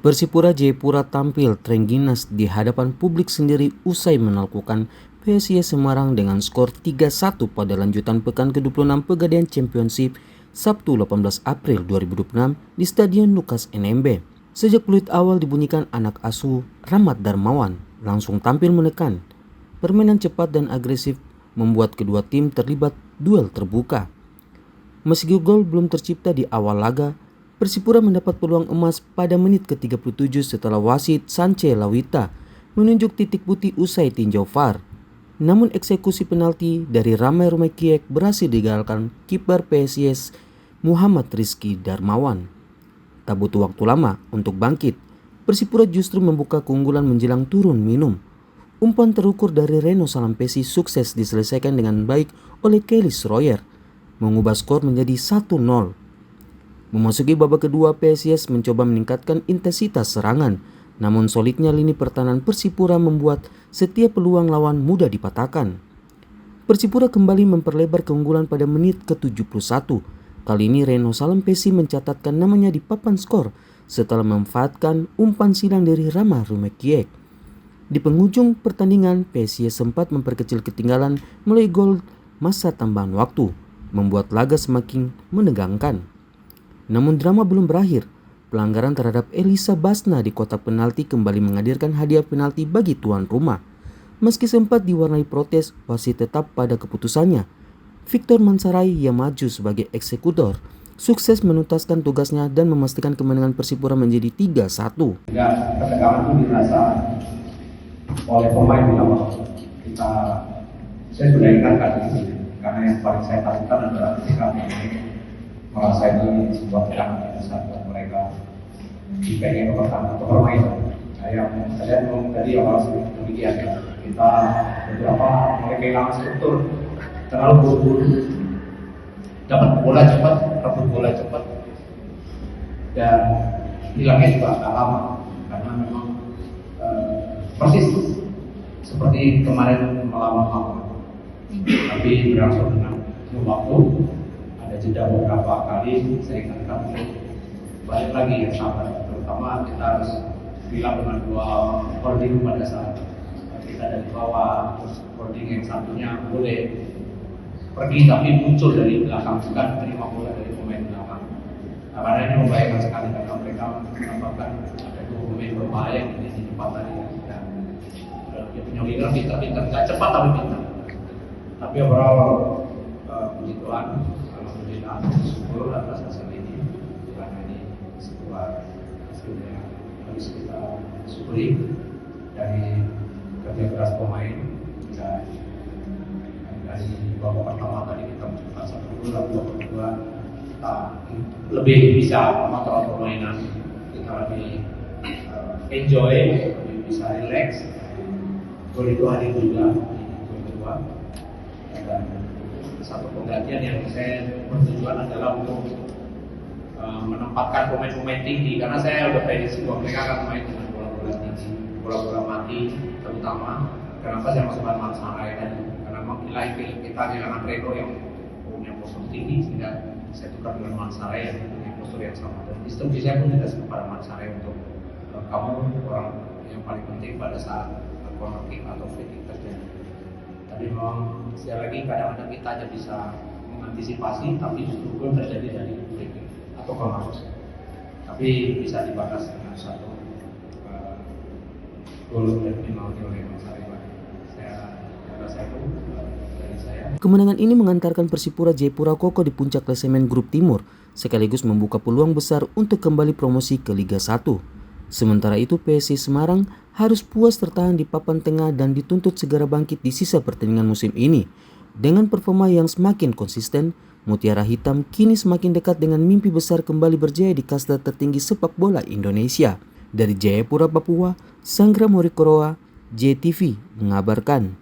Persipura Jayapura tampil terengginas di hadapan publik sendiri usai menaklukkan PSIS Semarang dengan skor 3-1 pada lanjutan pekan ke-26 Pegadaian Championship Sabtu 18 April 2026 di Stadion Lukas NMB. Sejak peluit awal dibunyikan, anak asuh Rahmat Darmawan langsung tampil menekan. Permainan cepat dan agresif membuat kedua tim terlibat duel terbuka. Meski gol belum tercipta di awal laga, Persipura mendapat peluang emas pada menit ke-37 setelah wasit Sance Lawita menunjuk titik putih usai tinjau VAR. Namun eksekusi penalti dari Ramai Rumekiek berhasil digagalkan kiper PSIS Muhammad Rizky Darmawan. Tak butuh waktu lama untuk bangkit, Persipura justru membuka keunggulan menjelang turun minum. Umpan terukur dari Reno Salampesi sukses diselesaikan dengan baik oleh Kelly Schroyer, mengubah skor menjadi 1-0. Memasuki babak kedua, PSIS mencoba meningkatkan intensitas serangan, namun solidnya lini pertahanan Persipura membuat setiap peluang lawan mudah dipatahkan. Persipura kembali memperlebar keunggulan pada menit ke-71. Kali ini Reno Salampesi mencatatkan namanya di papan skor setelah memanfaatkan umpan silang dari Rama Rumekiek. Di penghujung pertandingan, PSIS sempat memperkecil ketinggalan melalui gol masa tambahan waktu, membuat laga semakin menegangkan. Namun drama belum berakhir. Pelanggaran terhadap Elisa Basna di kotak penalti kembali menghadirkan hadiah penalti bagi tuan rumah. Meski sempat diwarnai protes, wasit tetap pada keputusannya. Victor Mansarai yang maju sebagai eksekutor sukses menuntaskan tugasnya dan memastikan kemenangan Persipura menjadi 3-1. Ketegangan itu dirasa oleh pemain di awal. Saya sudah ingatkan di sini, karena yang paling saya takutkan adalah ketika merasa ini sebuah tekanan yang besar buat mereka di bagian pertahanan atau permainan. Saya ngomong tadi awal demikian, kita beberapa mulai kehilangan struktur, terlalu buru-buru, dapat bola cepat, rebut bola cepat, dan hilangnya juga agak lama karena memang persis seperti kemarin melawan Papua, tapi berangsur dengan waktu. Ada jeda beberapa kali, saya ingatkan untuk balik lagi ya sabar, terutama kita harus bilang dengan dua holding pada saat kita dari bawah, terus holding yang satunya boleh pergi tapi muncul dari belakang, bukan terima bola dari pemain belakang. Nah, karena ini membahayakan sekali karena mereka menambahkan ada dua pemain berbahaya di depan tadi ya. Dia punya winger pintar-pintar, nggak cepat tapi pintar. Tapi overall puji Tuhan, alhamdulillah syukur atas hasil ini, karena ini sebuah hasil yang harus kita syukuri dari kerja keras pemain. Dan dari babak pertama tadi kita mencoba 1-2, lalu babak kedua kita lebih bisa mengontrol permainan, kita lebih enjoy, lebih bisa relax. Gol itu hadir juga di gol kedua, dan satu penggantian yang saya bertujuan adalah untuk menempatkan pemain-pemain tinggi, karena saya udah prediksi bahwa mereka akan main dengan bola-bola tinggi, bola-bola mati, terutama kenapa saya masukkan Mansarai tadi, karena ilahi kita kehilangan Reno yang punya postur tinggi, sehingga saya tukar dengan Mansarai yang punya postur yang sama. Dan instruksi saya pun tidak kepada Mansarai untuk kamu orang yang paling penting pada saat corner kick atau free kick terjadi. Tapi memang sekali lagi kadang-kadang kita hanya bisa mengantisipasi, tapi justru gol terjadi dari free kick atau corner. Tapi bisa dibalas dengan satu gol dari penalti oleh Mansarai. Kemenangan ini mengantarkan Persipura Jayapura kokoh di puncak klasemen grup timur, sekaligus membuka peluang besar untuk kembali promosi ke Liga 1. Sementara itu PSIS Semarang harus puas tertahan di papan tengah dan dituntut segera bangkit di sisa pertandingan musim ini. Dengan performa yang semakin konsisten, Mutiara Hitam kini semakin dekat dengan mimpi besar kembali berjaya di kasta tertinggi sepak bola Indonesia. Dari Jayapura, Papua, Sanggra Morikoroa, JTV mengabarkan.